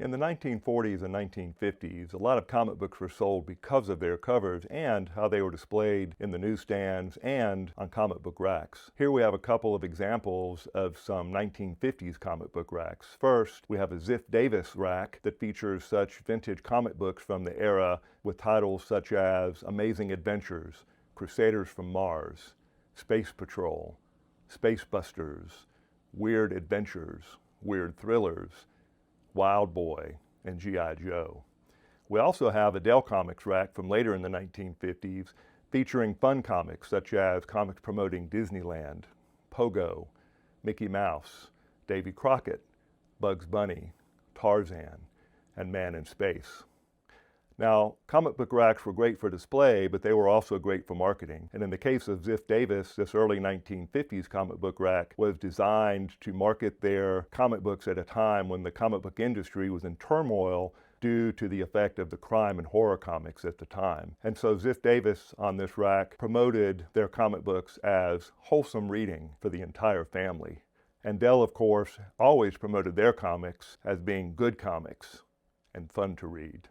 In the 1940s and 1950s, a lot of comic books were sold because of their covers and how they were displayed in the newsstands and on comic book racks. Here we have a couple of examples of some 1950s comic book racks. First, we have a Ziff Davis rack that features such vintage comic books from the era with titles such as Amazing Adventures, Crusaders from Mars, Space Patrol, Space Busters, Weird Adventures, Weird Thrillers, Wild Boy, and G.I. Joe. We also have a Dell Comics rack from later in the 1950s featuring fun comics such as comics promoting Disneyland, Pogo, Mickey Mouse, Davy Crockett, Bugs Bunny, Tarzan, and Man in Space. Now, comic book racks were great for display, but they were also great for marketing. And in the case of Ziff Davis, this early 1950s comic book rack was designed to market their comic books at a time when the comic book industry was in turmoil due to the effect of the crime and horror comics at the time. And so Ziff Davis on this rack promoted their comic books as wholesome reading for the entire family. And Dell, of course, always promoted their comics as being good comics and fun to read.